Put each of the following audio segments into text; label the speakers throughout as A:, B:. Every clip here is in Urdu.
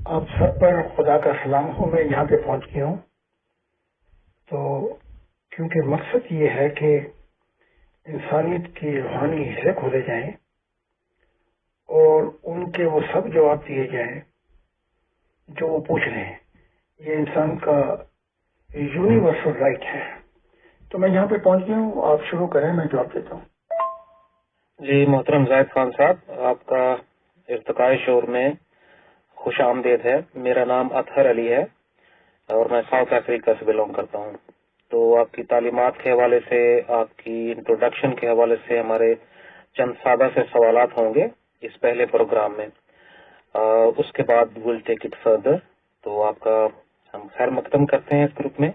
A: آپ سب پر خدا کا سلام ہو. میں یہاں پہ پہنچ گیا ہوں تو کیونکہ مقصد یہ ہے کہ انسانیت کی روحانی حصے کھولے جائیں اور ان کے وہ سب جواب دیے جائیں جو وہ پوچھ رہے ہیں. یہ انسان کا یونیورسل رائٹ ہے. تو میں یہاں پہ پہنچ گیا ہوں. آپ شروع کریں, میں جواب دیتا ہوں.
B: جی محترم زاہد خان صاحب, آپ کا ارتقاء شعور میں خوش آمدید ہے. میرا نام اطہر علی ہے اور میں ساؤتھ افریقہ سے بلونگ کرتا ہوں. تو آپ کی تعلیمات کے حوالے سے, آپ کی انٹروڈکشن کے حوالے سے ہمارے چند سادہ سے سوالات ہوں گے اس پہلے پروگرام میں. اس کے بعد ول ٹیک اٹ فردر. تو آپ کا ہم خیر مقدم کرتے ہیں اس گروپ میں,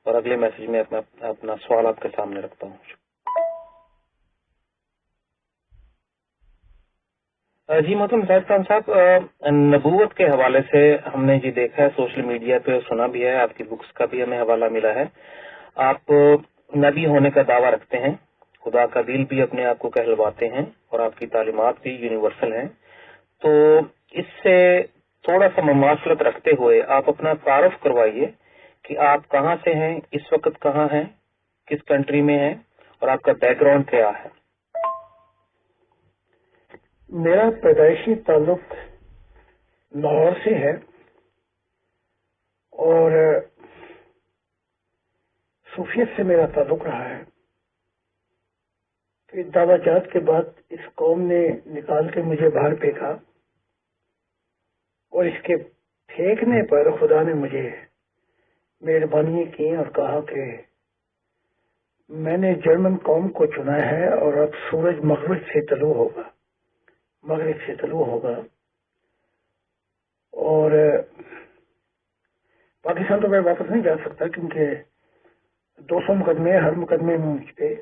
B: اور اگلے میسج میں اپنا سوال آپ کے سامنے رکھتا ہوں. جی محترم زاہد خان صاحب, نبوت کے حوالے سے ہم نے جی دیکھا ہے سوشل میڈیا پہ, سنا بھی ہے, آپ کی بکس کا بھی ہمیں حوالہ ملا ہے. آپ نبی ہونے کا دعویٰ رکھتے ہیں, خدا کا دل بھی اپنے آپ کو کہلواتے ہیں, اور آپ کی تعلیمات بھی یونیورسل ہیں. تو اس سے تھوڑا سا مماثلت رکھتے ہوئے آپ اپنا تعارف کروائیے کہ آپ کہاں سے ہیں, اس وقت کہاں ہیں, کس کنٹری میں ہیں, اور آپ کا بیک گراؤنڈ کیا ہے.
A: میرا پیدائشی تعلق لاہور سے ہے اور صوفیت سے میرا تعلق رہا ہے. پھر دعویٰ جات کے بعد اس قوم نے نکال کے مجھے باہر پھینکا, اور اس کے پھینکنے پر خدا نے مجھے مہربانی کی اور کہا کہ میں نے جرمن قوم کو چنا ہے اور اب سورج مغرب سے طلوع ہوگا, اور پاکستان تو میں واپس نہیں جا سکتا کیونکہ 200 مقدمے, ہر مقدمے میں مجھ پہ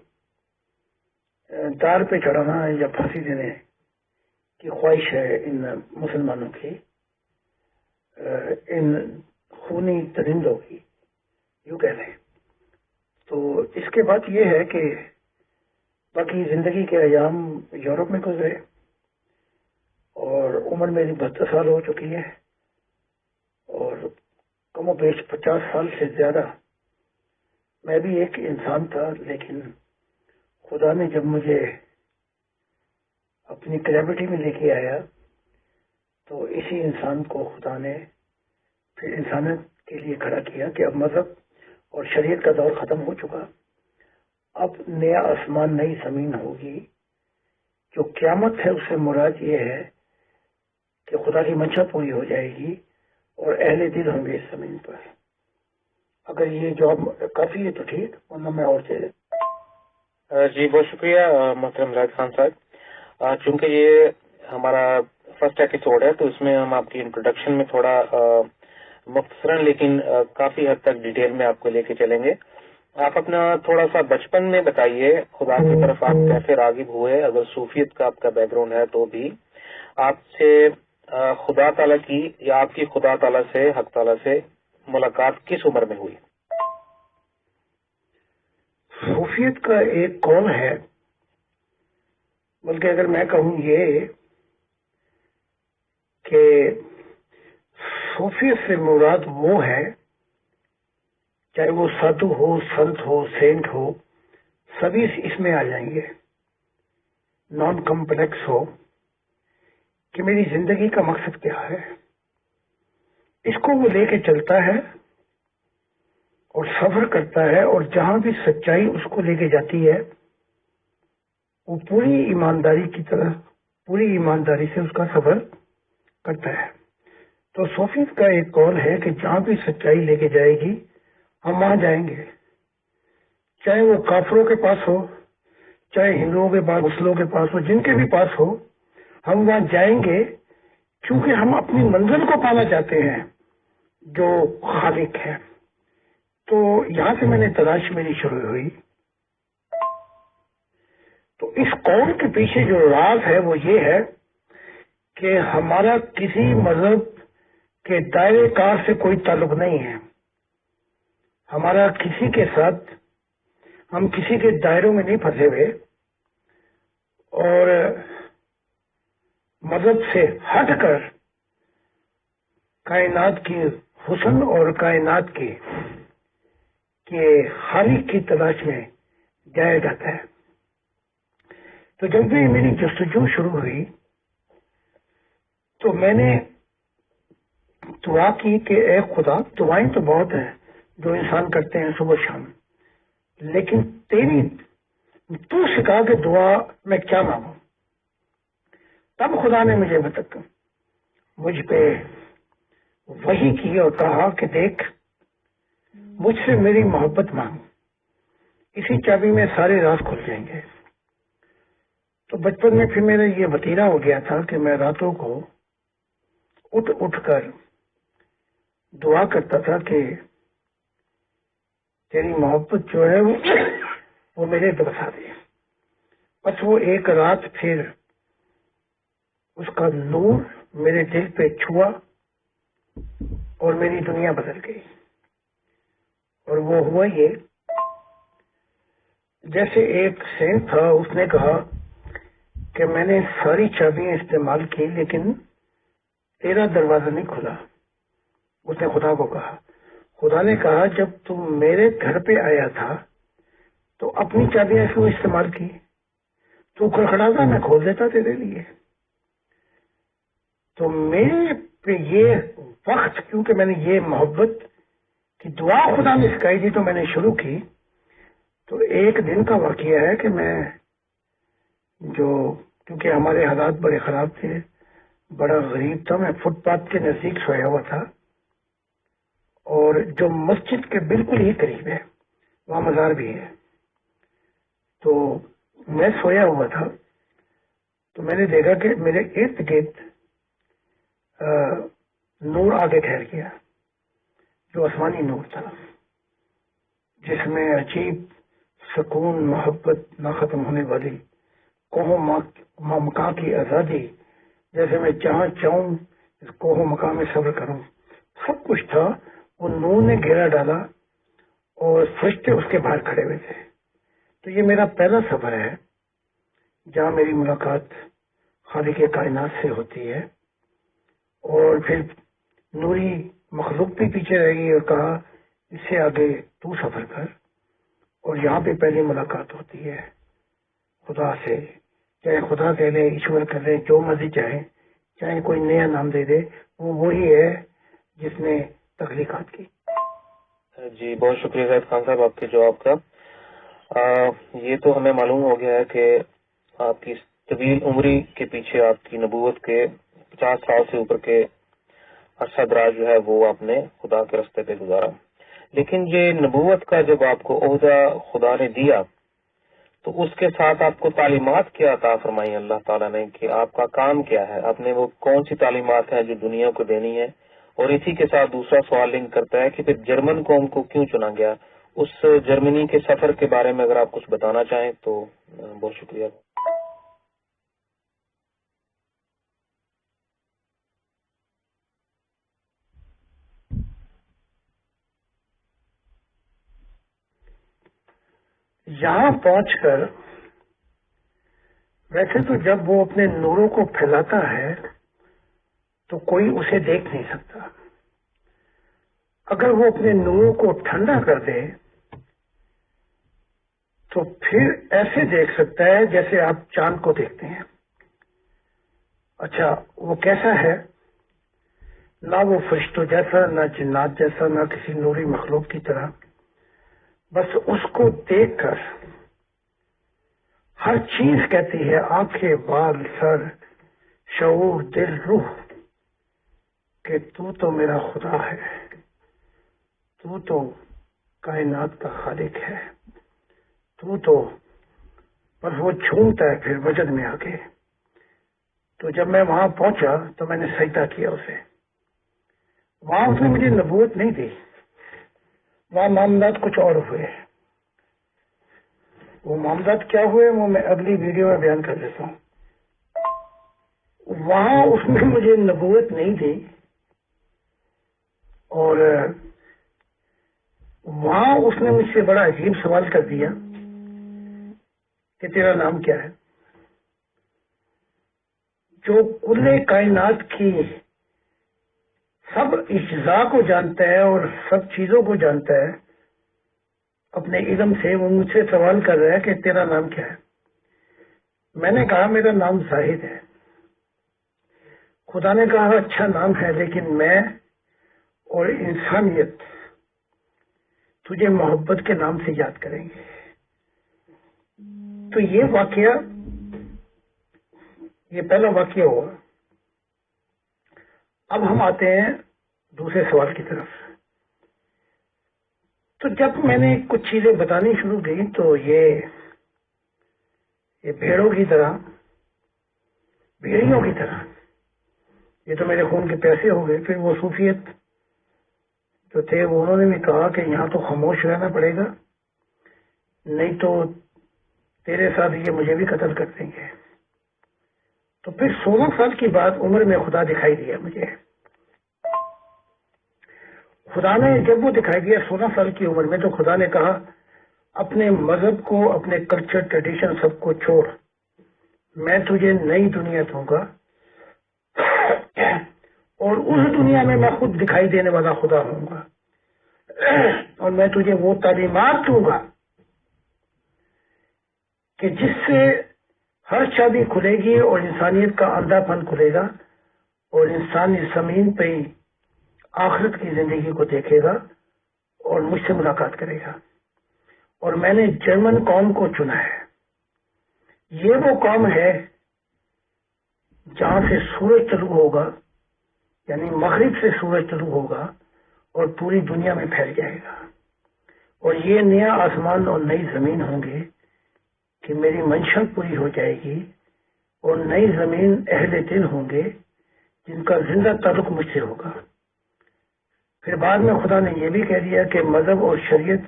A: دار پہ چڑھانا یا پھانسی دینے کی خواہش ہے ان مسلمانوں کی, ان خونی درندوں کی, یوں کہہ لیں. تو اس کے بعد یہ ہے کہ باقی زندگی کے ایام یورپ میں گزرے اور عمر میری 72 سال ہو چکی ہے, اور کم و بیش 50 سال سے زیادہ میں بھی ایک انسان تھا. لیکن خدا نے جب مجھے اپنی گریوٹی میں لے کے آیا تو اسی انسان کو خدا نے پھر انسانیت کے لیے کھڑا کیا کہ اب مذہب اور شریعت کا دور ختم ہو چکا, اب نیا آسمان نئی زمین ہوگی. جو قیامت ہے اس سے مراد یہ ہے کہ خدا کی منشا پوری ہو جائے گی اور اہل دل ہوں گے اس زمین پر. اگر یہ جواب کافی ہے تو ٹھیک, ورنہ میں اور چیز.
B: جی بہت شکریہ محترم زاہد خان صاحب. چونکہ یہ ہمارا فرسٹ ایپیسوڈ ہے تو اس میں ہم آپ کی انٹروڈکشن میں تھوڑا مختصراً لیکن کافی حد تک ڈیٹیل میں آپ کو لے کے چلیں گے. آپ اپنا تھوڑا سا بچپن میں بتائیے, خدا کی طرف آپ کیسے راغب ہوئے, اگر صوفیت کا آپ کا بیک گراؤنڈ ہے تو بھی آپ سے خدا تعالیٰ کی یا آپ کی خدا تعالیٰ سے, حق تعالیٰ سے ملاقات کس عمر میں ہوئی.
A: صوفیت کا ایک قول ہے, بلکہ اگر میں کہوں یہ کہ صوفیت سے مراد وہ ہے, چاہے وہ سادھو ہو, سنت ہو, سینٹ ہو, سبھی اس میں آ جائیں گے. نان کمپلیکس ہو کہ میری زندگی کا مقصد کیا ہے, اس کو وہ لے کے چلتا ہے اور سفر کرتا ہے, اور جہاں بھی سچائی اس کو لے کے جاتی ہے وہ پوری ایمانداری سے اس کا سفر کرتا ہے. تو صوفیت کا ایک قول ہے کہ جہاں بھی سچائی لے کے جائے گی ہم وہاں جائیں گے, چاہے وہ کافروں کے پاس ہو, چاہے ہندوؤں کے پاس, مسلموں کے پاس ہو, جن کے بھی پاس ہو, ہم وہاں جائیں گے کیونکہ ہم اپنی منزل کو پانا چاہتے ہیں جو خالق ہے. تو یہاں سے میں نے تلاش میری شروع ہوئی. تو اس قول کے پیچھے جو راز ہے وہ یہ ہے کہ ہمارا کسی مذہب کے دائرے کار سے کوئی تعلق نہیں ہے. ہمارا کسی کے ساتھ, ہم کسی کے دائروں میں نہیں پھنسے ہوئے, اور مذہب سے ہٹ کر کائنات کی حسن اور کائنات کے خالق کی تلاش میں جایا جاتا ہے. تو جب بھی میری جستجو شروع ہوئی تو میں نے دعا کی کہ اے خدا، دعائیں تو بہت ہیں جو انسان کرتے ہیں صبح شام، لیکن تو سکھا کہ دعا میں کیا مانگوں. تب خدا نے مجھ پہ وحی کی اور کہا کہ دیکھ، مجھ سے میری محبت مانگ، اسی چابی میں سارے راز کھل جائیں گے. تو بچپن میں پھر میرا یہ وتیرہ ہو گیا تھا کہ میں راتوں کو اٹھ کر دعا کرتا تھا کہ تیری محبت جو ہے وہ میرے برسا دے. بس وہ ایک رات پھر اس کا نور میرے دل پہ چھوا اور میری دنیا بدل گئی. اور وہ ہوا یہ، جیسے ایک سینٹ تھا، اس نے کہا کہ میں نے ساری چابیاں استعمال کی لیکن تیرا دروازہ نہیں کھلا. اس نے خدا کو کہا. خدا نے کہا جب تم میرے گھر پہ آیا تھا تو اپنی چابیاں کیوں استعمال کی؟ تو کھڑکھڑاتا، میں کھول دیتا تیرے لیے. تو میرے پہ یہ وقت، کیونکہ میں نے یہ محبت کی دعا خدا نے سکھائی تھی تو میں نے شروع کی. تو ایک دن کا واقعہ ہے کہ میں کیونکہ ہمارے حالات بڑے خراب تھے، بڑا غریب تھا، میں فٹ پاتھ کے نزدیک سویا ہوا تھا، اور جو مسجد کے بالکل ہی قریب ہے وہاں مزار بھی ہے. تو میں سویا ہوا تھا تو میں نے دیکھا کہ میرے ارد گرد نور آگے ٹھہر گیا، جو آسمانی نور تھا، جس میں عجیب سکون، محبت، نہ ختم ہونے والی کوہ مکاں کی آزادی، جیسے میں جہاں چاہوں اس کوہ مکاں میں صبر کروں، سب کچھ تھا. وہ نور نے گھیرا ڈالا اور فرشتے اس کے باہر کھڑے ہوئے تھے. تو یہ میرا پہلا سفر ہے جہاں میری ملاقات خالق کائنات سے ہوتی ہے. اور پھر نوری مخلوق بھی پیچھے رہ گئی اور کہا اس سے آگے تو سفر کر. اور یہاں پہ پہلی ملاقات ہوتی ہے خدا سے، چاہے خدا کہہ لے، ایشور کہہ لے، جو مرضی چاہے کوئی نیا نام دے دے، وہ وہی ہے جس نے تخلیقات کی.
B: جی بہت شکریہ زید خان صاحب آپ کے جواب کا. یہ تو ہمیں معلوم ہو گیا ہے کہ آپ کی طویل عمری کے پیچھے آپ کی نبوت کے 50 سال سے اوپر کے عرصہ دراز جو ہے وہ آپ نے خدا کے راستے پہ گزارا. لیکن یہ نبوت کا جب آپ کو عہدہ خدا نے دیا تو اس کے ساتھ آپ کو تعلیمات کیا عطا فرمائی اللہ تعالیٰ نے کہ آپ کا کام کیا ہے، آپ نے وہ کون سی تعلیمات ہیں جو دنیا کو دینی ہے؟ اور اسی کے ساتھ دوسرا سوال لنک کرتا ہے کہ پھر جرمن قوم کو کیوں چنا گیا؟ اس جرمنی کے سفر کے بارے میں اگر آپ کچھ بتانا چاہیں تو بہت شکریہ.
A: یہاں پہنچ کر ویسے تو جب وہ اپنے نوروں کو پھیلاتا ہے تو کوئی اسے دیکھ نہیں سکتا. اگر وہ اپنے نوروں کو ٹھنڈا کر دے تو پھر ایسے دیکھ سکتا ہے جیسے آپ چاند کو دیکھتے ہیں. اچھا وہ کیسا ہے؟ نہ وہ فرشتوں جیسا، نہ جنات جیسا، نہ کسی نوری مخلوق کی طرح. بس اس کو دیکھ کر ہر چیز کہتی ہے، آنکھیں، بال، سر، شعور، دل، روح، کہ تو میرا خدا ہے، تو کائنات کا خالق ہے، تو بس وہ جھومتا ہے پھر وجد میں آ کے. تو جب میں وہاں پہنچا تو میں نے سجدہ کیا اسے. وہاں اس نے مجھے نبوت نہیں دی، وہاں معاملات کچھ اور ہوئے. وہ معاملات کیا ہوئے وہ میں اگلی ویڈیو میں بیان کر دیتا ہوں. وہاں اس نے مجھے نبوت نہیں دی، اور وہاں اس نے مجھ سے بڑا عجیب سوال کر دیا کہ تیرا نام کیا ہے؟ جو کل کائنات کی سب اجزاء کو جانتا ہے اور سب چیزوں کو جانتا ہے اپنے علم سے، وہ مجھ سے سوال کر رہا ہے کہ تیرا نام کیا ہے؟ میں نے کہا میرا نام زاہد ہے۔ خدا نے کہا اچھا نام ہے، لیکن میں اور انسانیت تجھے محبت کے نام سے یاد کریں گے۔ تو یہ واقعہ، یہ پہلا واقعہ ہوا۔ اب ہم آتے ہیں دوسرے سوال کی طرف۔ تو جب میں نے کچھ چیزیں بتانی شروع کی تو یہ بھیڑوں کی طرح، بھیڑیوں کی طرح، یہ تو میرے خون کے پیاسے ہو گئے۔ پھر وہ صوفیت جو تھے وہ انہوں نے بھی کہا کہ یہاں تو خاموش رہنا پڑے گا، نہیں تو تیرے ساتھ یہ مجھے بھی قتل کر دیں گے۔ تو پھر 16 سال کی بعد عمر میں خدا دکھائی دیا مجھے۔ خدا نے جب وہ دکھائی دیا 16 سال کی عمر میں، تو خدا نے کہا اپنے مذہب کو، اپنے کلچر، ٹریڈیشن سب کو چھوڑ، میں تجھے نئی دنیا دوں گا، اور اس دنیا میں خود دکھائی دینے والا خدا ہوں گا، اور میں تجھے وہ تعلیمات دوں گا کہ جس سے ہر چابی کھلے گی اور انسانیت کا اندھا پن کھلے گا، اور انسان اس زمین پہ ہی آخرت کی زندگی کو دیکھے گا اور مجھ سے ملاقات کرے گا۔ اور میں نے جرمن قوم کو چنا ہے۔ یہ وہ قوم ہے جہاں سے سورج طلوع ہوگا، یعنی مغرب سے سورج طلوع ہوگا اور پوری دنیا میں پھیل جائے گا، اور یہ نیا آسمان اور نئی زمین ہوں گے کہ میری منشا پوری ہو جائے گی، اور نئی زمین اہل دل ہوں گے جن کا زندہ تعلق مجھ سے ہوگا۔ پھر بعد میں خدا نے یہ بھی کہہ دیا کہ مذہب اور شریعت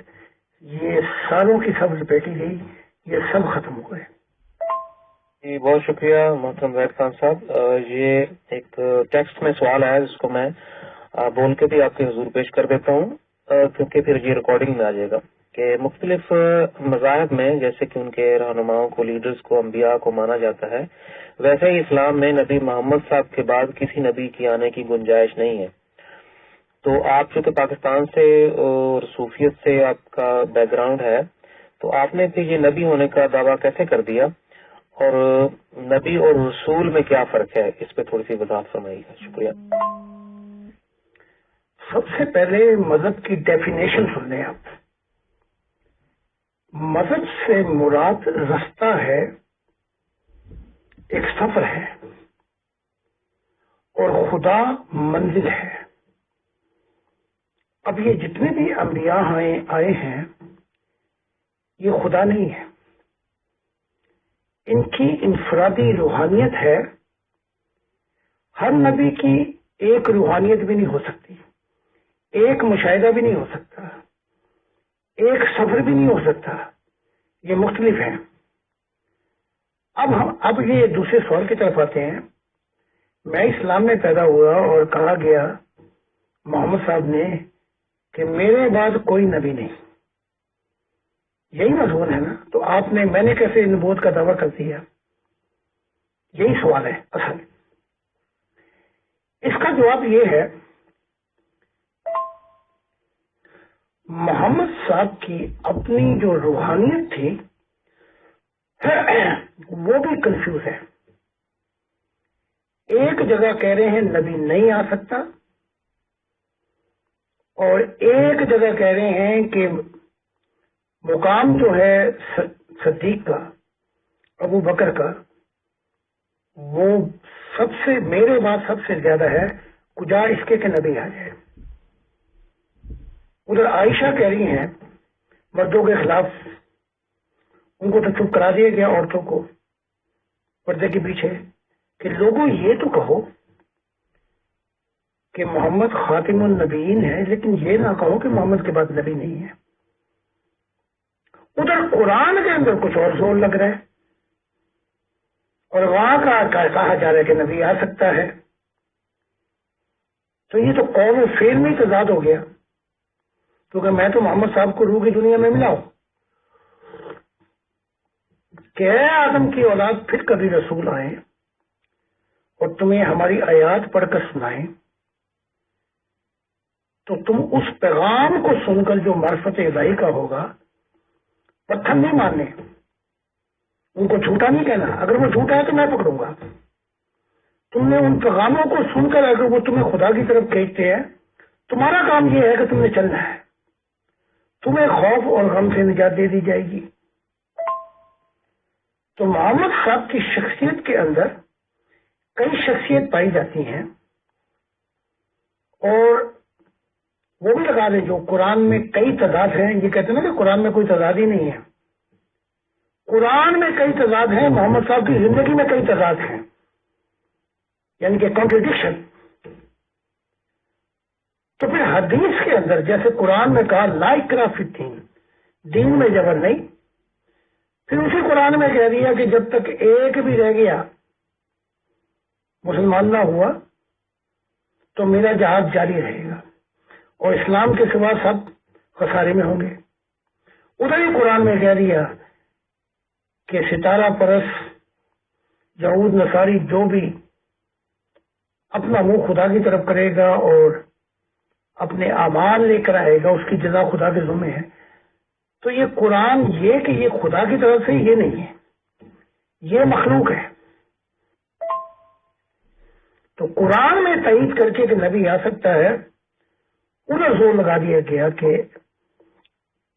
A: یہ سالوں کی سب لپیٹی گئی، یہ سب ختم ہو گئے۔
B: جی بہت شکریہ محترم زاہد خان صاحب۔ یہ ایک ٹیکسٹ میں سوال ہے جس کو میں بول کے بھی آپ کے حضور پیش کر دیتا ہوں، کیونکہ پھر یہ ریکارڈنگ میں آ جائے گا کہ مختلف مذاہب میں جیسے کہ ان کے رہنماؤں کو، لیڈرز کو، انبیاء کو مانا جاتا ہے، ویسے ہی اسلام میں نبی محمد صاحب کے بعد کسی نبی کی آنے کی گنجائش نہیں ہے۔ تو آپ چونکہ پاکستان سے اور صوفیت سے آپ کا بیک گراؤنڈ ہے، تو آپ نے پھر یہ نبی ہونے کا دعویٰ کیسے کر دیا، اور نبی اور رسول میں کیا فرق ہے، اس پہ تھوڑی سی وضاحت فرمائیے گا۔ شکریہ۔
A: سب سے پہلے مذہب کی ڈیفینیشن سن لیں آپ۔ مذہب سے مراد رستہ ہے، ایک سفر ہے، اور خدا منزل ہے۔ اب یہ جتنے بھی انبیاء آئے ہیں یہ خدا نہیں ہے، ان کی انفرادی روحانیت ہے۔ ہر نبی کی ایک روحانیت بھی نہیں ہو سکتی، ایک مشاہدہ بھی نہیں ہو سکتا، ایک سفر بھی نہیں ہو سکتا، یہ مختلف ہیں۔ اب یہ دوسرے سوال کی طرف آتے ہیں۔ میں اسلام میں پیدا ہوا اور کہا گیا محمد صاحب نے کہ میرے بعد کوئی نبی نہیں، یہی مضمون ہے نا؟ تو میں نے کیسے نبوت کا دعویٰ کر دیا؟ یہی سوال ہے اصل۔ اس کا جواب یہ ہے، محمد صاحب کی اپنی جو روحانیت تھی وہ بھی کنفیوز ہے۔ ایک جگہ کہہ رہے ہیں نبی نہیں آ سکتا، اور ایک جگہ کہہ رہے ہیں کہ مقام جو ہے صدیق کا، ابو بکر کا، وہ سب سے میرے بعد سب سے زیادہ ہے، کجا اس کے کہ نبی آ جائے۔ ادھر عائشہ کہہ رہی ہیں مردوں کے خلاف، ان کو تو چپ کرا دیا گیا عورتوں کو پردے کے پیچھے، کہ لوگوں یہ تو کہو کہ محمد خاتم النبیین ہے، لیکن یہ نہ کہو کہ محمد کے بعد نبی نہیں ہے۔ ادھر قرآن کے اندر کچھ اور زور لگ رہا ہے، اور وہاں کا کہا جا رہا ہے کہ نبی آ سکتا ہے۔ تو یہ تو قول و فعل میں تضاد ہو گیا، کیونکہ میں تو محمد صاحب کو روح کی دنیا میں ملا ہوں کہ اے آدم کی اولاد پھر کبھی رسول آئے اور تمہیں ہماری آیات پڑھ کر سنائیں تو تم اس پیغام کو سن کر جو معرفت الہی کا ہوگا پتھر نہیں ماننے، ان کو جھوٹا نہیں کہنا، اگر وہ جھوٹا ہے تو میں پکڑوں گا۔ تم نے ان پیغاموں کو سن کر اگر وہ تمہیں خدا کی طرف کھینچتے ہیں، تمہارا کام یہ ہے کہ تم نے چلنا ہے، تمہیں خوف اور غم سے نجات دے دی جائے گی۔ تو محمد صاحب کی شخصیت کے اندر کئی شخصیت پائی جاتی ہیں، اور وہ بھی لگا دیں جو قرآن میں کئی تضاد ہیں۔ یہ کہتے ہیں نا کہ قرآن میں کوئی تضاد ہی نہیں ہے، قرآن میں کئی تضاد ہیں، محمد صاحب کی زندگی میں کئی تضاد ہیں، یعنی کہ کانٹرڈکشن۔ تو پھر حدیث کے اندر جیسے قرآن میں کہا لا اکراہ فی الدین، دین میں جبر نہیں، پھر اسی قرآن میں کہہ دیا کہ جب تک ایک بھی رہ گیا مسلمان نہ ہوا تو میرا جہاد جاری رہے گا اور اسلام کے سوا سب خسارے میں ہوں گے۔ ادھر ہی قرآن میں کہہ دیا کہ ستارہ پرست یہود نصاری جو بھی اپنا منہ خدا کی طرف کرے گا اور اپنے اعمال لے کر آئے گا، اس کی جزا خدا کے ذمہ ہے۔ تو یہ قرآن یہ کہ یہ خدا کی طرف سے یہ نہیں ہے، یہ مخلوق ہے۔ تو قرآن میں تائید کر کے کہ نبی آ سکتا ہے، ادھر زور لگا دیا گیا کہ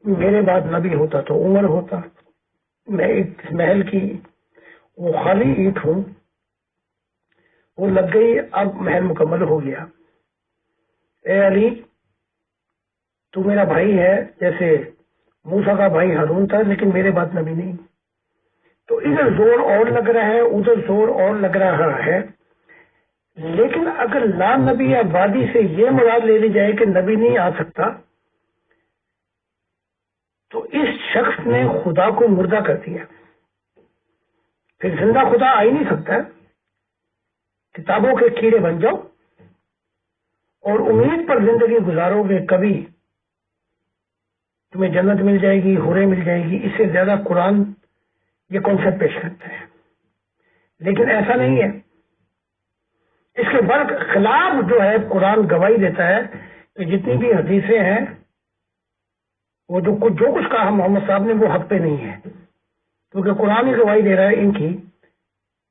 A: میرے بعد نبی ہوتا تو عمر ہوتا، میں ایک محل کی وہ خالی اینٹ ہوں، وہ لگ گئی، اب محل مکمل ہو گیا۔ اے علی تو میرا بھائی ہے، جیسے موسیٰ کا بھائی ہارون تھا، لیکن میرے بعد نبی نہیں۔ تو ادھر زور اور لگ رہا ہے، ادھر زور اور لگ رہا ہے، لیکن اگر لا نبی یا وادی سے یہ مراد لے لی جائے کہ نبی نہیں آ سکتا تو اس شخص نے خدا کو مردہ کر دیا، پھر زندہ خدا آ ہی نہیں سکتا۔ کتابوں کے کیڑے بن جاؤ اور امید پر زندگی گزارو گے، کبھی تمہیں جنت مل جائے گی، حوریں مل جائے گی، اس سے زیادہ قرآن یہ کانسیپٹ پیش کرتا ہے، لیکن ایسا نہیں ہے۔ اس کے خلاف جو ہے قرآن گواہی دیتا ہے کہ جتنی بھی حدیثیں ہیں وہ جو کچھ کہا محمد صاحب نے وہ حق پہ نہیں ہے، کیونکہ قرآن ہی گواہی دے رہا ہے ان کی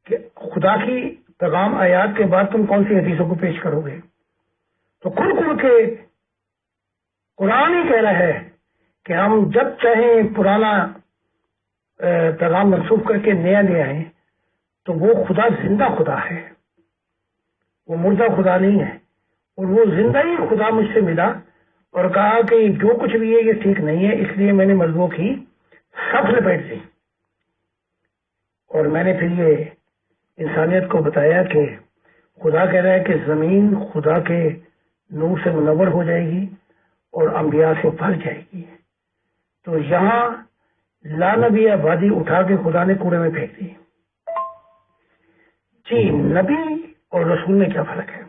A: کہ خدا کی پیغام آیات کے بعد تم کون سی حدیثوں کو پیش کرو گے۔ تو کھل کے قرآن ہی کہہ رہا ہے کہ ہم جب چاہیں پرانا پیغام منسوخ کر کے نیا لے آئیں، تو وہ خدا زندہ خدا ہے، وہ مردہ خدا نہیں ہے، اور وہ زندہ ہی خدا مجھ سے ملا اور کہا کہ جو کچھ بھی ہے یہ ٹھیک نہیں ہے، اس لیے میں نے مذہبوں کی سب لپیٹ دی، اور میں نے پھر یہ انسانیت کو بتایا کہ خدا کہہ رہا ہے کہ زمین خدا کے نور سے منور ہو جائے گی اور انبیاء سے بھر جائے گی۔ تو یہاں لا نبی آبادی اٹھا کے خدا نے کوڑے میں پھینک دی۔ جی، نبی اور رسول میں کیا فرق ہے؟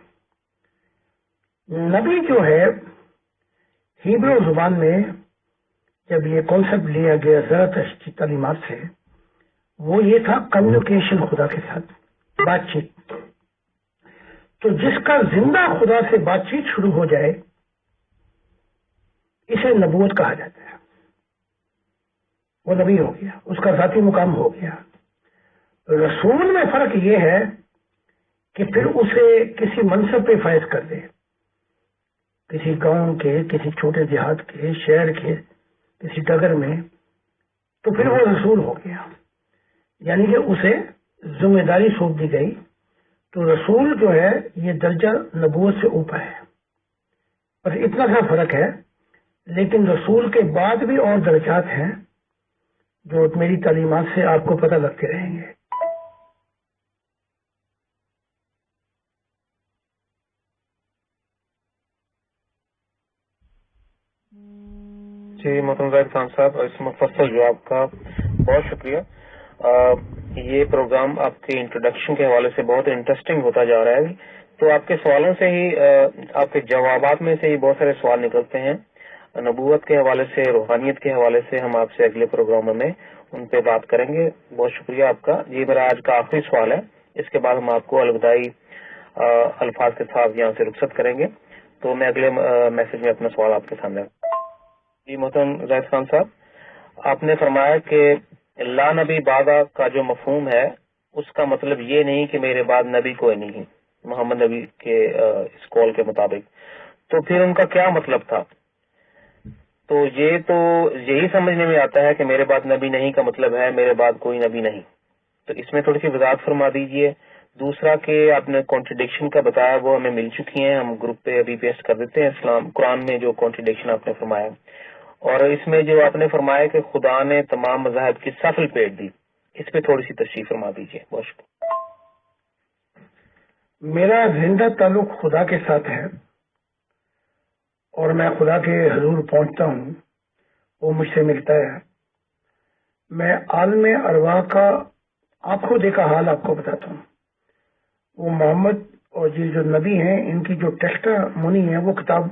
A: نبی جو ہے ہیبرو زبان میں جب یہ کانسیپٹ لیا گیا زرتشتی تعلیمات سے، وہ یہ تھا کمیونیکیشن خدا کے ساتھ، بات چیت۔ تو جس کا زندہ خدا سے بات چیت شروع ہو جائے اسے نبوت کہا جاتا ہے، وہ نبی ہو گیا، اس کا ذاتی مقام ہو گیا۔ رسول میں فرق یہ ہے کہ پھر اسے کسی منصب پہ فائز کر دے، کسی گاؤں کے، کسی چھوٹے دیہات کے، شہر کے کسی ڈگر میں، تو پھر وہ رسول ہو گیا، یعنی کہ اسے ذمہ داری سونپ دی گئی۔ تو رسول جو ہے یہ درجہ نبوت سے اوپر ہے، بس اتنا سا فرق ہے، لیکن رسول کے بعد بھی اور درجات ہیں جو میری تعلیمات سے آپ کو پتہ لگتے رہیں گے۔
B: جی محترم زاہد خان صاحب، اس مفصل جواب کا بہت شکریہ۔ یہ پروگرام آپ کے انٹروڈکشن کے حوالے سے بہت انٹرسٹنگ ہوتا جا رہا ہے، تو آپ کے سوالوں سے ہی، آپ کے جوابات میں سے ہی بہت سارے سوال نکلتے ہیں نبوت کے حوالے سے، روحانیت کے حوالے سے۔ ہم آپ سے اگلے پروگراموں میں ان پہ بات کریں گے۔ بہت شکریہ آپ کا۔ یہ میرا آج کا آخری سوال ہے اس کے بعد ہم آپ کو الوداعی الفاظ کے ساتھ یہاں سے رخصت کریں گے. تو میں اگلے میسج میں اپنا سوال آپ کے سامنے. جی محترم زاہد خان صاحب، آپ نے فرمایا کہ لا نبی بعدہ کا جو مفہوم ہے اس کا مطلب یہ نہیں کہ میرے بعد نبی کوئی نہیں، محمد نبی کے اس قول کے مطابق. تو پھر ان کا کیا مطلب تھا؟ تو یہی سمجھنے میں آتا ہے کہ میرے بعد نبی نہیں کا مطلب ہے میرے بعد کوئی نبی نہیں. تو اس میں تھوڑی سی وضاحت فرما دیجئے. دوسرا کہ آپ نے کانٹرڈکشن کا بتایا وہ ہمیں مل چکی ہیں، ہم گروپ پہ ابھی پیسٹ کر دیتے ہیں اسلام قرآن میں جو کانٹرڈکشن آپ نے فرمایا، اور اس میں جو آپ نے فرمایا کہ خدا نے تمام مذاہب کی صف لپیٹ دی، اس پہ تھوڑی سی تشریح فرما دیجیے. بہت شکریہ.
A: میرا زندہ تعلق خدا کے ساتھ ہے اور میں خدا کے حضور پہنچتا ہوں، وہ مجھ سے ملتا ہے. میں عالم ارواح کا آنکھوں دیکھا حال آپ کو بتاتا ہوں. وہ محمد اور یہ جو نبی ہیں ان کی جو ٹیسٹامونی ہے وہ کتاب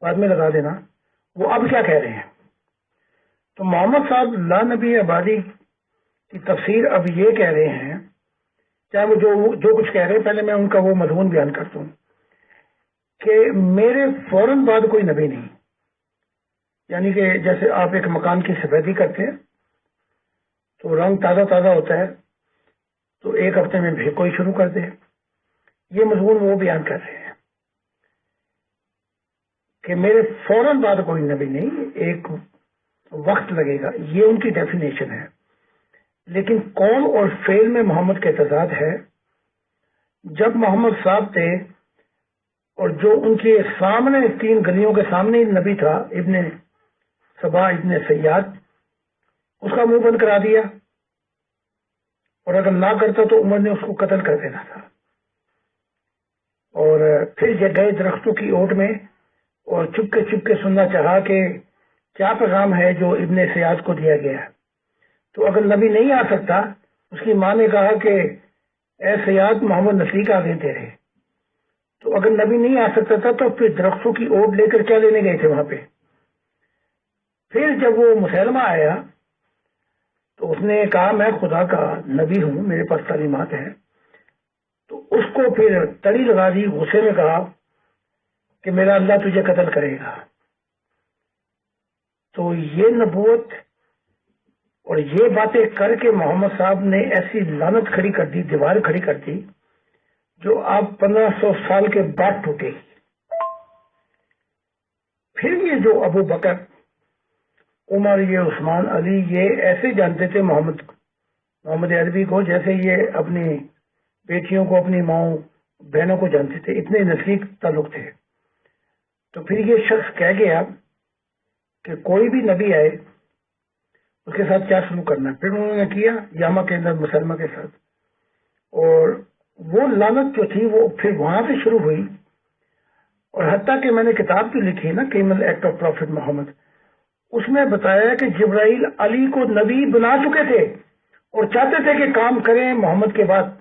A: بعد میں لگا دینا، وہ اب کیا کہہ رہے ہیں. تو محمد صاحب لا نبی آبادی کی تفسیر اب یہ کہہ رہے ہیں، چاہے وہ جو کچھ کہہ رہے ہیں، پہلے میں ان کا وہ مضمون بیان کرتا ہوں کہ میرے فوراً بعد کوئی نبی نہیں. یعنی کہ جیسے آپ ایک مکان کی سفیدی کرتے ہیں تو رنگ تازہ تازہ ہوتا ہے، تو ایک ہفتے میں بھی کوئی شروع کر دے. یہ مضمون وہ بیان کر رہے ہیں کہ میرے فوراً بعد کوئی نبی نہیں، ایک وقت لگے گا. یہ ان کی ڈیفینیشن ہے. لیکن قول اور فعل میں محمد کا تضاد ہے. جب محمد صاحب تھے اور جو ان کے سامنے 3 گلیوں کے سامنے نبی تھا ابن سبا ابن سیاد، اس کا منہ بند کرا دیا، اور اگر نہ کرتا تو عمر نے اس کو قتل کر دینا تھا. اور پھر یہ گئے درختوں کی اوٹ میں اور چپ کے سننا چاہا کہ کیا پیغام ہے جو ابن سیاد کو دیا گیا. تو اگر نبی نہیں آ سکتا، اس کی ماں نے کہا کہ اے سیاد محمد نصیق آ گئے تیرے. تو اگر نبی نہیں آ سکتا تھا تو پھر درختوں کی اوٹ لے کر کیا لینے گئے تھے وہاں پہ. پھر جب وہ مسلمہ آیا تو اس نے کہا میں خدا کا نبی ہوں، میرے پاس تعلیمات ہیں. تو اس کو پھر تڑی لگا دی، غصے میں کہا کہ میرا اللہ تجھے قتل کرے گا. تو یہ نبوت اور یہ باتیں کر کے محمد صاحب نے ایسی لعنت کھڑی کر دی، دیوار کھڑی کر دی، جو اب 1500 سال کے بعد ٹوٹے گی. پھر یہ جو ابو بکر، عمر، یہ عثمان، علی، یہ ایسے جانتے تھے محمد عربی کو جیسے یہ اپنی بیٹیوں کو، اپنی ماؤں بہنوں کو جانتے تھے. اتنے نزدیک تعلق تھے. تو پھر یہ شخص کہہ گیا کہ کوئی بھی نبی آئے اس کے ساتھ کیا سلوک کرنا ہے. پھر انہوں نے کیا یاما کے اندر مسلمہ کے ساتھ، اور وہ لعنت جو تھی وہ پھر وہاں سے شروع ہوئی. اور حتیٰ کہ میں نے کتاب بھی لکھی نا، کیمل ایکٹ آف پروفٹ محمد، اس میں بتایا کہ جبرائیل علی کو نبی بنا چکے تھے اور چاہتے تھے کہ کام کریں محمد کے بعد.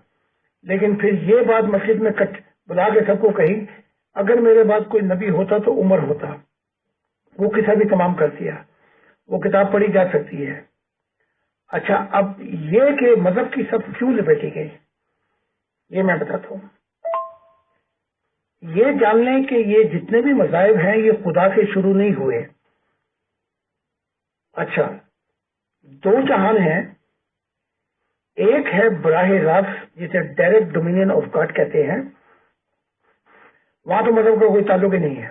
A: لیکن پھر یہ بات مسجد میں بلا کے سب کو کہی، اگر میرے بعد کوئی نبی ہوتا تو عمر ہوتا. وہ قصہ بھی تمام کر دیا، وہ کتاب پڑھی جا سکتی ہے. اچھا، اب یہ کہ مذہب کی سب کیوں لپیٹی گئی، یہ میں بتاتا ہوں. یہ جان لیں کہ یہ جتنے بھی مذاہب ہیں یہ خدا سے شروع نہیں ہوئے. اچھا، 2 جہان ہیں. ایک ہے براہ راست جسے ڈائریکٹ ڈومینین آف گاڈ کہتے ہیں، وہاں تو مذہب کا کوئی تعلق ہی نہیں ہے.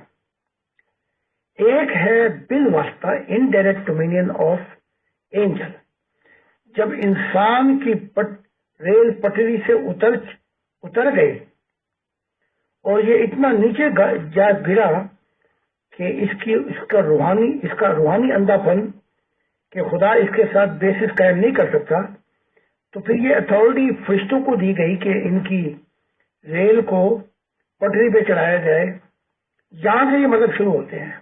A: ایک ہے بالواسطہ انڈائریکٹ ڈومینین آف اینجل. جب انسان کی ریل پٹری سے اتر گئے اور یہ اتنا نیچے جا گرا کہ اس کا روحانی اندھا پن کہ خدا اس کے ساتھ بیسس قائم نہیں کر سکتا، تو پھر یہ اتھارٹی فرشتوں کو دی گئی کہ ان کی ریل کو پٹری پہ چڑھایا جائے. یہاں سے یہ مذہب شروع ہوتے ہیں.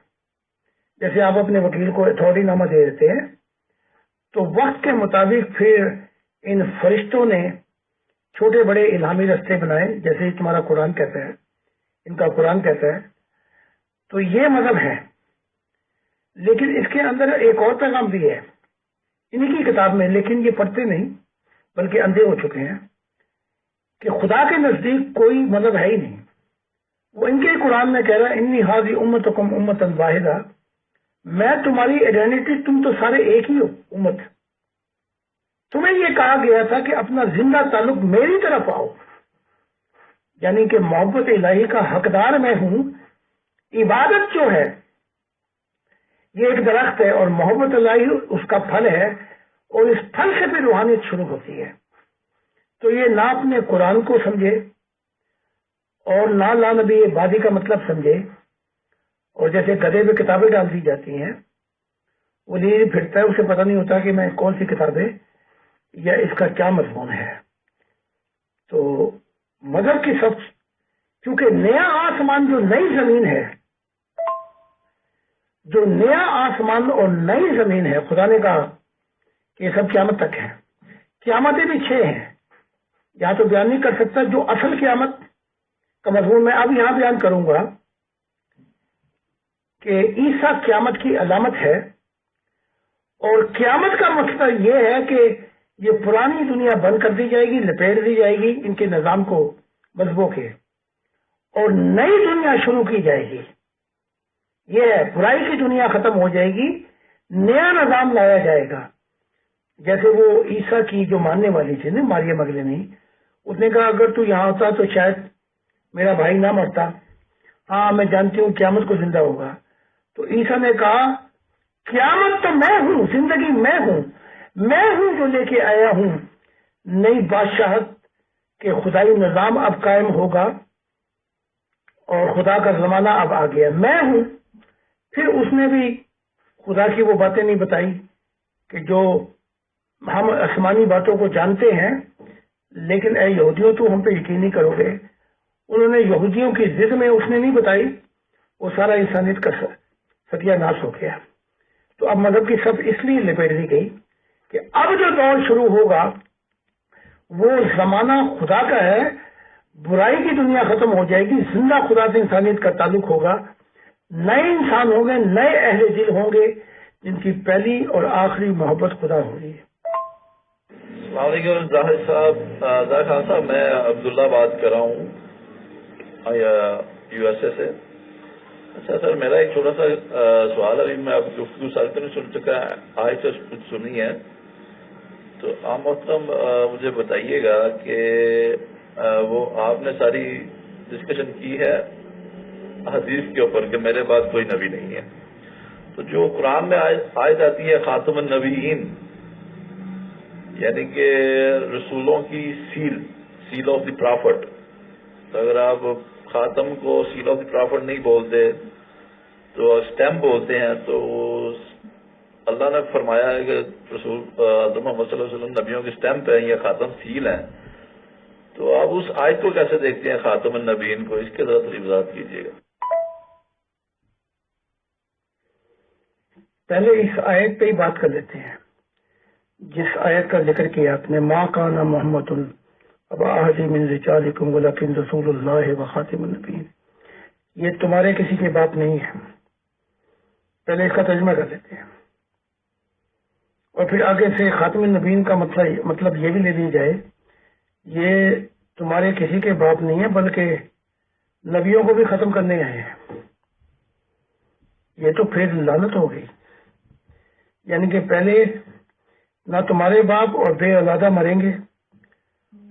A: جیسے آپ اپنے وکیل کو اتھارٹی نامہ دے دیتے ہیں، تو وقت کے مطابق پھر ان فرشتوں نے چھوٹے بڑے الہامی رستے بنائے، جیسے تمہارا قرآن کہتا ہے، ان کا قرآن کہتا ہے. تو یہ مذہب ہے. لیکن اس کے اندر ایک اور پیغام بھی ہے انہی کی کتاب میں، لیکن یہ پڑھتے نہیں بلکہ اندھے ہو چکے ہیں. کہ خدا کے نزدیک کوئی مذہب ہے ہی نہیں. وہ ان کے قرآن میں کہہ رہا ہے انی حاضی امتکم امتن واحدہ، میں تمہاری آئیڈینٹی، تم تو سارے ایک ہی ہو امت. تمہیں یہ کہا گیا تھا کہ اپنا زندہ تعلق میری طرف آؤ، یعنی کہ محبت الہی کا حقدار میں ہوں. عبادت جو ہے یہ ایک درخت ہے اور محبت الہی اس کا پھل ہے، اور اس پھل سے پھر روحانیت شروع ہوتی ہے. تو یہ نہ اپنے قرآن کو سمجھے اور نہ لا نبی بادی کا مطلب سمجھے، اور جیسے گدھے پہ کتابیں ڈال دی جاتی ہیں، وہ لیے پھرتا ہے، اسے پتہ نہیں ہوتا کہ میں کون سی کتابیں یا اس کا کیا مضمون ہے. تو مذہب کی سب، کیونکہ نیا آسمان جو نئی زمین ہے، جو نیا آسمان اور نئی زمین ہے، خدا نے کہا کہ یہ سب قیامت تک ہے. قیامتیں بھی 6 ہیں، یہاں تو بیان نہیں کر سکتا. جو اصل قیامت کا مضمون میں اب یہاں بیان کروں گا کہ عیسیٰ قیامت کی علامت ہے، اور قیامت کا مقصد یہ ہے کہ یہ پرانی دنیا بند کر دی جائے گی، لپیٹ دی جائے گی ان کے نظام کو مذہبوں کے، اور نئی دنیا شروع کی جائے گی. یہ ہے برائی کی دنیا ختم ہو جائے گی، نیا نظام لایا جائے گا. جیسے وہ عیسیٰ کی جو ماننے والی تھی نا، ماریم مگدلینی، اس نے کہا اگر تو یہاں ہوتا تو شاید میرا بھائی نہ مرتا. ہاں میں جانتی ہوں قیامت کو زندہ ہوگا. تو عیسیٰ نے کہا قیامت تو میں ہوں، زندگی میں ہوں جو لے کے آیا ہوں نئی بادشاہت کے خدائی نظام اب قائم ہوگا، اور خدا کا زمانہ اب آ گیا، میں ہوں. پھر اس نے بھی خدا کی وہ باتیں نہیں بتائی کہ جو ہم آسمانی باتوں کو جانتے ہیں، لیکن اے یہودیوں تو ہم پہ یقین نہیں کرو گے. انہوں نے یہودیوں کی ضد میں اس نے نہیں بتائی، وہ سارا انسانیت کا ستیہ ناش ہو گیا. تو اب مذہب کی سب اس لیے لپیٹ دی گئی کہ اب جو دور شروع ہوگا وہ زمانہ خدا کا ہے، برائی کی دنیا ختم ہو جائے گی، زندہ خدا سے انسانیت کا تعلق ہوگا، نئے انسان ہوں گے، نئے اہل دل ہوں گے جن کی پہلی اور آخری محبت خدا ہوگی.
C: السلام علیکم ظاہر خان صاحب، میں عبداللہ بات کر رہا ہوں USA سے. اچھا سر، میرا ایک چھوٹا سا سوال ہے. میں اب گفتگو سارے نہیں سن چکا ہے، آج تو کچھ سنی ہے، تو آپ محترم مجھے بتائیے گا کہ وہ آپ نے ساری ڈسکشن کی ہے حدیث کے اوپر کہ میرے پاس کوئی نبی نہیں ہے، تو جو قرآن میں آیت آتی ہے خاتم النبیین، یعنی کہ رسولوں کی سیل آف دی پرافٹ، تو اگر آپ خاتم کو سیل آف دی پرافٹ نہیں بولتے تو اسٹیمپ بولتے ہیں، تو اللہ نے فرمایا ہے کہ رسول حضرت محمد صلی اللہ علیہ وسلم نبیوں کی اسٹیمپ ہے یا خاتم سیل ہے. تو آپ اس آیت کو کیسے دیکھتے ہیں خاتم النبیین کو؟ اس کے ذرا تفصیل وضاحت کیجیے گا.
A: پہلے اس آیت پہ ہی بات کر لیتے ہیں جس آیت کا ذکر کیا آپ نے، ما کان محمد ابا احد من رجالکم ولکن رسول اللہ و خاتم النبیین. یہ تمہارے کسی کے باپ نہیں ہے. پہلے اس کا ترجمہ کر لیتے ہیں، اور پھر آگے سے خاتم النبیین کا مطلب یہ بھی لے لی جائے، یہ تمہارے کسی کے باپ نہیں ہے بلکہ نبیوں کو بھی ختم کرنے آئے ہیں. یہ تو پھر لعنت ہو گئی، یعنی کہ پہلے نہ تمہارے باپ اور بے اولادہ مریں گے،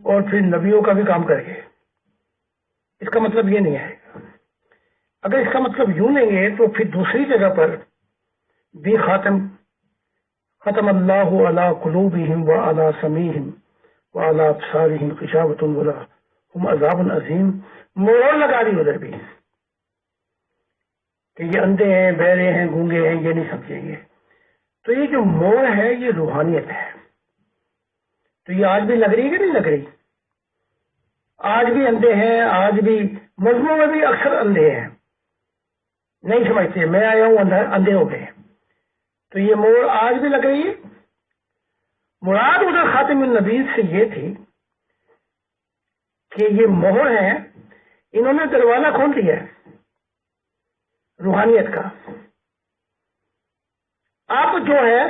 A: اور پھر نبیوں کا بھی کام کریں گے. اس کا مطلب یہ نہیں ہے. اگر اس کا مطلب یوں نہیں ہے تو پھر دوسری جگہ پر بھی ختم اللہ علی قلوبہم وعلی سمیعہم وعلی ابصارہم غشاوۃ ولہم عذاب عظیم. مور لگا دی ادھر بھی کہ یہ اندھے ہیں، بہرے ہیں، گونگے ہیں، یہ نہیں سمجھیں گے. تو یہ جو مور ہے یہ روحانیت ہے. تو یہ آج بھی لگ رہی ہے کہ نہیں لگ رہی؟ آج بھی اندھے ہیں، آج بھی مذہبوں میں بھی اکثر اندھے ہیں، نہیں سمجھتے. میں آیا ہوں اندھے ہو گئے. تو یہ مور آج بھی لگ رہی ہے. مراد ادھر خاتم النبی سے یہ تھی کہ یہ مہر ہیں، انہوں نے دروازہ کھول دیا ہے روحانیت کا. اب جو ہے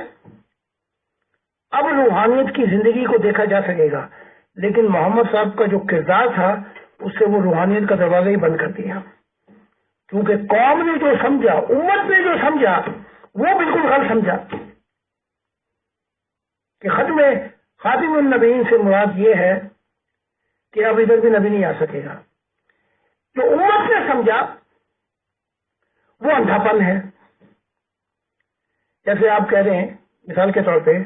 A: اب روحانیت کی زندگی کو دیکھا جا سکے گا. لیکن محمد صاحب کا جو کردار تھا اس سے وہ روحانیت کا دروازہ ہی بند کر دیا، کیونکہ قوم نے جو سمجھا، امت نے جو سمجھا، وہ بالکل غلط سمجھا کہ خاتم النبیین سے مراد یہ ہے کہ اب ادھر بھی نبی نہیں آ سکے گا۔ جو امت نے سمجھا وہ اندھاپن ہے۔ جیسے آپ کہہ رہے ہیں مثال کے طور پہ،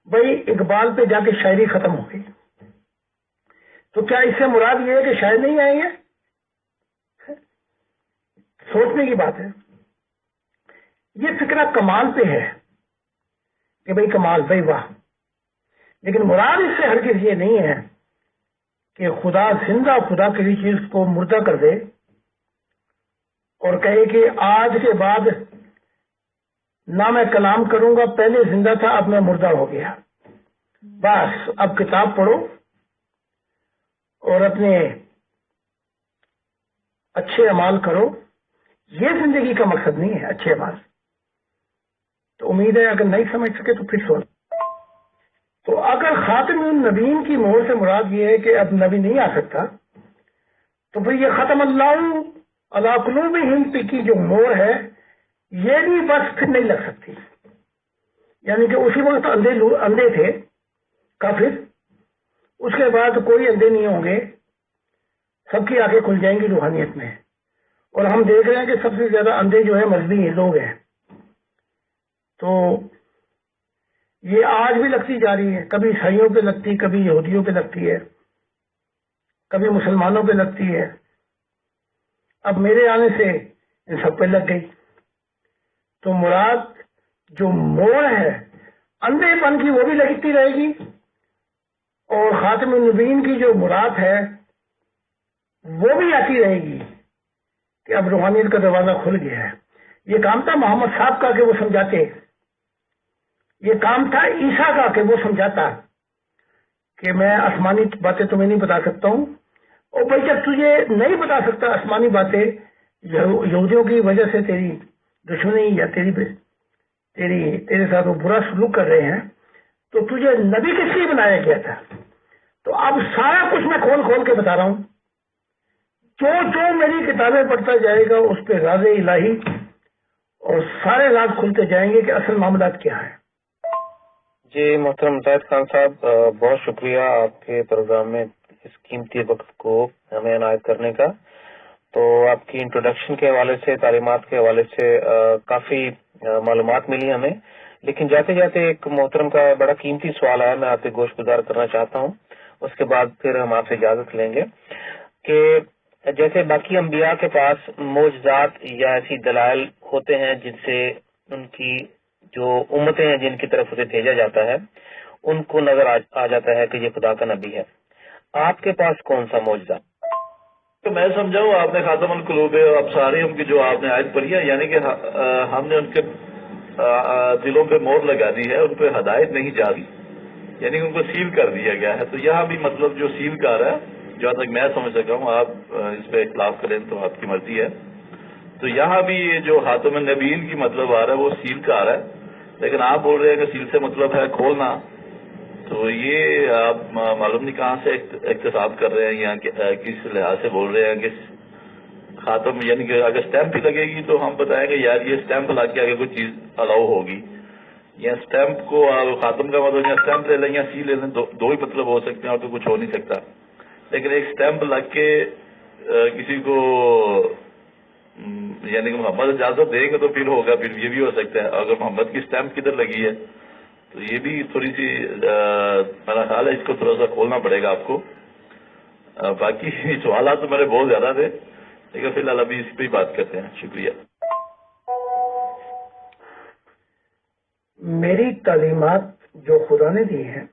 A: بھائی اقبال پہ جا کے شاعری ختم ہو گئی، تو کیا اس سے مراد یہ ہے کہ شاعر نہیں آئیں گے؟ سوچنے کی بات ہے۔ یہ فکرہ کمال پہ ہے کہ بھائی کمال، بھائی واہ، لیکن مراد اس سے ہرگز یہ نہیں ہے کہ خدا زندہ، خدا کسی چیز کو مردہ کر دے اور کہے کہ آج کے بعد نہ میں کلام کروں گا، پہلے زندہ تھا اب میں مردہ ہو گیا، بس اب کتاب پڑھو اور اپنے اچھے اعمال کرو۔ یہ زندگی کا مقصد نہیں ہے اچھے اعمال۔ تو امید ہے اگر نہیں سمجھ سکے تو پھر سن۔ تو اگر خاتم النبیین کی مہر سے مراد یہ ہے کہ اب نبی نہیں آ سکتا، تو پھر یہ ختم اللہ علی قلوبہم کی جو مہر ہے یہ بھی بس پھر نہیں لگ سکتی، یعنی کہ اسی وقت اندھے تھے کافر، اس کے بعد کوئی اندھے نہیں ہوں گے، سب کی آنکھیں کھل جائیں گی روحانیت میں۔ اور ہم دیکھ رہے ہیں کہ سب سے زیادہ اندھے جو ہے مذہبی لوگ ہیں، تو یہ آج بھی لگتی جا رہی ہے، کبھی عیسائیوں پہ لگتی، کبھی یہودیوں پہ لگتی ہے، کبھی مسلمانوں پہ لگتی ہے، اب میرے آنے سے ان سب پہ لگ گئی۔ تو مراد جو موڑ ہے اندھے پن کی وہ بھی لگتی رہے گی، اور خاتم النبیین کی جو مراد ہے وہ بھی آتی رہے گی کہ اب روحانیت کا دروازہ کھل گیا ہے۔ یہ کام تھا محمد صاحب کا کہ وہ سمجھاتے، یہ کام تھا عیسیٰ کا کہ وہ سمجھاتا کہ میں آسمانی باتیں تمہیں نہیں بتا سکتا ہوں، اور بھائی جب تجھے نہیں بتا سکتا آسمانی باتیں، یہودیوں کی وجہ سے تیری دشمنی یا تیرے ساتھ وہ برا سلوک کر رہے ہیں، تو تجھے نبی کس لیے بنایا گیا تھا؟ تو اب سارا کچھ میں کھول کھول کے بتا رہا ہوں، جو میری کتابیں پڑھتا جائے گا اس پہ راز الہی اور سارے راز کھلتے جائیں گے کہ اصل معاملات کیا ہیں۔
B: جی محترم زاہد خان صاحب، بہت شکریہ آپ کے پروگرام میں اس قیمتی وقت کو ہمیں عنایت کرنے کا۔ تو آپ کی انٹروڈکشن کے حوالے سے، تعلیمات کے حوالے سے کافی معلومات ملی ہمیں، لیکن جاتے جاتے ایک محترم کا بڑا قیمتی سوال ہے، میں آپ کے گوش گزار کرنا چاہتا ہوں، اس کے بعد پھر ہم آپ سے اجازت لیں گے کہ جیسے باقی انبیاء کے پاس معجزات یا ایسی دلائل ہوتے ہیں جن سے ان کی جو امتیں ہیں جن کی طرف اسے بھیجا جاتا ہے ان کو نظر آ جاتا ہے کہ یہ خدا کا نبی ہے، آپ کے پاس کون سا معجزہ؟
C: تو میں سمجھاؤں آپ نے خاتم القلوب ابصارہم کی جو آپ نے آیت پڑھی ہے، یعنی کہ ہم نے ان کے دلوں پہ مہر لگا دی ہے، ان پہ ہدایت نہیں جاری، یعنی ان کو سیل کر دیا گیا ہے۔ تو یہاں بھی مطلب جو سیل کر ہے، جہاں تک میں سمجھ سکا ہوں، آپ اس پہ اختلاف کریں تو آپ کی مرضی ہے، تو یہاں بھی یہ جو خاتم النبیین کی مطلب آ رہا ہے وہ سیل کا آ رہا ہے، لیکن آپ بول رہے ہیں کہ سیل سے مطلب ہے کھولنا، تو یہ آپ معلوم نہیں کہاں سے اقتصاد کر رہے ہیں یا کس لحاظ سے بول رہے ہیں کہ خاتم، یعنی کہ اگر اسٹیمپ بھی لگے گی تو ہم بتائیں گے یار یہ اسٹیمپ لگ کے آگے کوئی چیز الاؤ ہوگی، یا اسٹیمپ کو خاتم کا مطلب یا اسٹیمپ لے لیں یا سی لے لیں، دو ہی مطلب ہو سکتے ہیں اور تو کچھ ہو نہیں سکتا، لیکن ایک اسٹیمپ لگ کے کسی کو یعنی کہ محمد اجازت دیں گے تو پھر ہوگا، پھر یہ بھی ہو سکتا ہے اگر محمد کی اسٹیمپ کدھر لگی ہے، تو یہ بھی تھوڑی سی میرا خیال ہے اس کو تھوڑا سا کھولنا پڑے گا آپ کو۔ باقی سوالات تو میرے بہت زیادہ تھے، لیکن فی الحال ابھی اس پہ ہی بات کرتے ہیں۔ شکریہ۔
A: میری تعلیمات جو خدا نے دی ہیں،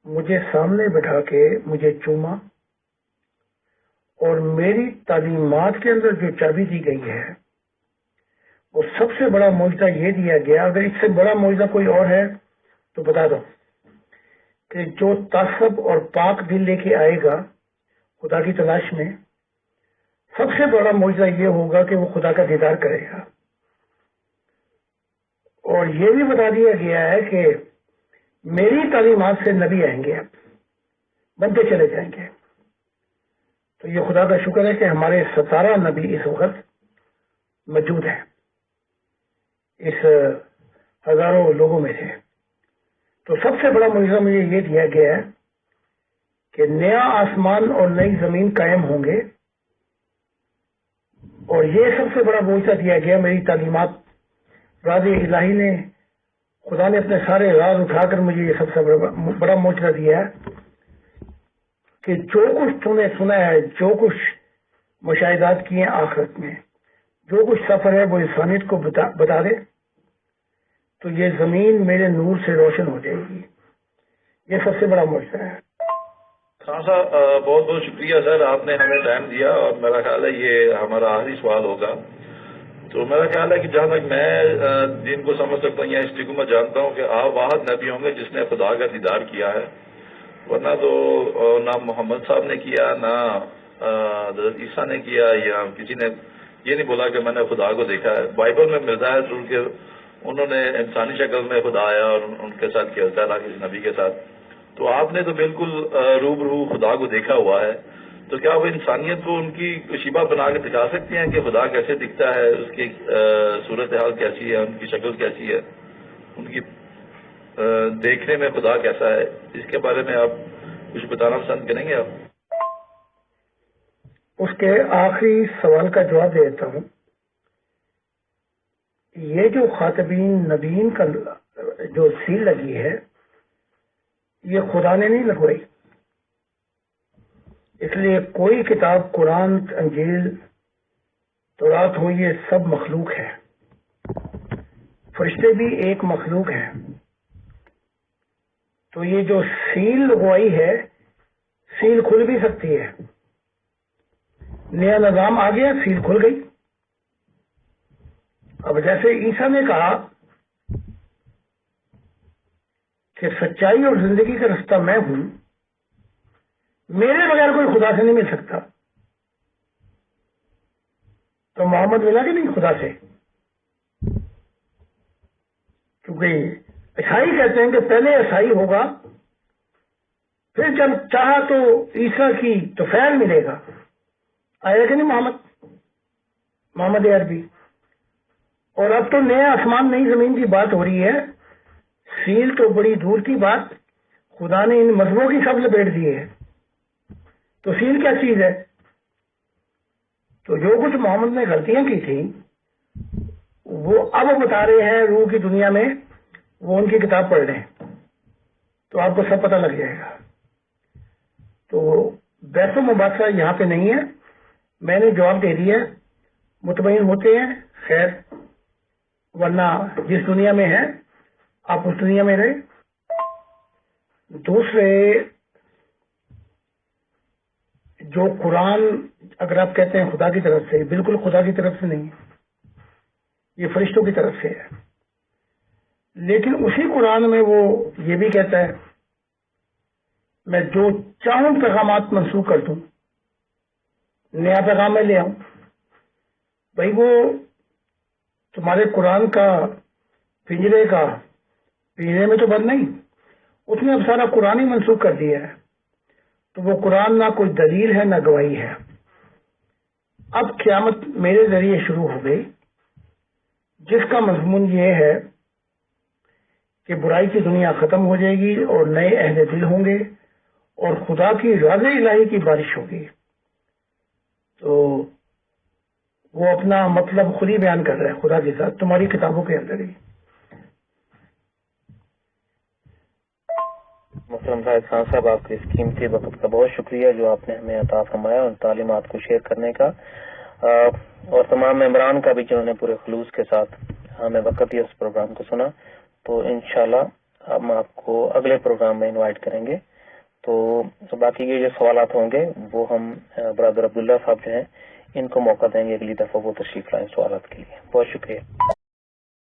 A: مجھے سامنے بٹھا کے مجھے چوما، اور میری تعلیمات کے اندر جو چابی دی گئی ہے وہ سب سے بڑا معجزہ یہ دیا گیا، اگر اس سے بڑا معجزہ کوئی اور ہے تو بتا دو، کہ جو تعصب اور پاک دل لے کے آئے گا خدا کی تلاش میں، سب سے بڑا معجزہ یہ ہوگا کہ وہ خدا کا دیدار کرے گا۔ اور یہ بھی بتا دیا گیا ہے کہ میری تعلیمات سے نبی آئیں گے، بنتے چلے جائیں گے. تو یہ خدا کا شکر ہے کہ ہمارے 17 نبی اس وقت موجود ہیں اس ہزاروں لوگوں میں سے. تو سب سے بڑا معجزہ مجھے یہ دیا گیا ہے کہ نیا آسمان اور نئی زمین قائم ہوں گے، اور یہ سب سے بڑا معجزہ دیا گیا. میری تعلیمات راز الہی نے، خدا نے اپنے سارے راز اٹھا کر مجھے یہ سب سے بڑا معجزہ دیا ہے کہ جو کچھ تم نے سنا ہے، جو کچھ مشاہدات کیے ہیں آخرت میں، جو کچھ سفر ہے وہ انسانیت کو بتا دے، تو یہ زمین میرے نور سے روشن ہو جائے گی. یہ سب سے بڑا معجزہ ہے.
C: خان صاحب بہت بہت شکریہ سر، آپ نے ہمیں ٹائم دیا، اور میرا خیال ہے یہ ہمارا آخری سوال ہوگا. تو میرا خیال ہے کہ جہاں تک میں دین کو سمجھ سکتا ہوں یا ہسٹری کو میں جانتا ہوں کہ آپ واحد نبی ہوں گے جس نے خدا کا دیدار کیا ہے، ورنہ تو نہ محمد صاحب نے کیا، نہ حضرت عیسیٰ نے کیا، یا کسی نے یہ نہیں بولا کہ میں نے خدا کو دیکھا ہے. بائبل میں ملتا ہے ضرور کہ انہوں نے انسانی شکل میں خدا آیا اور ان کے ساتھ کھیلتا رہا کسی نبی کے ساتھ. تو آپ نے تو بالکل روبرو خدا کو دیکھا ہوا ہے. تو کیا وہ انسانیت کو ان کی شیبہ بنا کے دکھا سکتی ہیں کہ خدا کیسے دکھتا ہے، اس کی صورتحال کیسی ہے، ان کی شکل کیسی ہے، ان کی دیکھنے میں خدا کیسا ہے؟ اس کے بارے میں آپ کچھ بتانا پسند کریں گے؟ آپ
A: اس کے آخری سوال کا جواب دے دیتا ہوں. یہ جو خاطبین نبیین کا جو سیل لگی ہے، یہ خدا نے نہیں لگوائی. اس لیے کوئی کتاب، قرآن، انجیل، تورات ہو، یہ سب مخلوق ہے. فرشتے بھی ایک مخلوق ہیں. تو یہ جو سیل لگوائی ہے، سیل کھل بھی سکتی ہے. نیا نظام آ گیا، سیل کھل گئی. اب جیسے عیسیٰ نے کہا کہ سچائی اور زندگی کا رستہ میں ہوں، میرے بغیر کوئی خدا سے نہیں مل سکتا، تو محمد ملا کہ نہیں خدا سے؟ کیونکہ عیسائی کہتے ہیں کہ پہلے عیسائی ہوگا، پھر جب چاہا تو عیسیٰ کی تو فعل ملے گا. آیا کہ نہیں محمد عربی؟ اور اب تو نیا آسمان نئی زمین کی بات ہو رہی ہے. سیل تو بڑی دور کی بات، خدا نے ان مذہبوں کی سب لپیٹ دی ہے. تو سیل کیا چیز ہے؟ تو جو کچھ محمد نے غلطیاں کی تھیں وہ اب بتا رہے ہیں روح کی دنیا میں، وہ ان کی کتاب پڑھ رہے ہیں، تو آپ کو سب پتہ لگ جائے گا. تو بحث و مباحثہ یہاں پہ نہیں ہے. میں نے جواب دے دیا، مطمئن ہوتے ہیں خیر، ورنہ جس دنیا میں ہے آپ اس دنیا میں رہے. دوسرے، جو قرآن اگر آپ کہتے ہیں خدا کی طرف سے، بالکل خدا کی طرف سے نہیں ہے، یہ فرشتوں کی طرف سے ہے. لیکن اسی قرآن میں وہ یہ بھی کہتا ہے میں جو چاہوں پیغامات منسوخ کر دوں، نیا پیغام میں لے آؤں. بھائی وہ تمہارے قرآن کا پنجرے میں تو بند نہیں، اس نے اب سارا قرآن ہی منسوخ کر دیا ہے. تو وہ قرآن نہ کوئی دلیل ہے نہ گواہی ہے. اب قیامت میرے ذریعے شروع ہو گئی، جس کا مضمون یہ ہے کہ برائی کی دنیا ختم ہو جائے گی اور نئے اہل دل ہوں گے اور خدا کی راز الہی کی بارش ہوگی. تو وہ اپنا مطلب خود ہی بیان کر رہا ہے خدا کے ساتھ تمہاری کتابوں کے اندر ہی.
B: محترم زاہد خان صاحب، آپ کے اس قیمتی وقت کا بہت شکریہ جو آپ نے ہمیں عطا فرمایا ان تعلیمات کو شیئر کرنے کا، اور تمام ممبران کا بھی جنہوں نے پورے خلوص کے ساتھ ہمیں وقت دیا اس پروگرام کو سنا. تو انشاءاللہ ہم آپ کو اگلے پروگرام میں انوائٹ کریں گے. تو باقی کے جو سوالات ہوں گے وہ ہم برادر عبداللہ صاحب جو ہیں ان کو موقع دیں گے اگلی دفعہ وہ تشریف لائیں سوالات کے لیے. بہت شکریہ.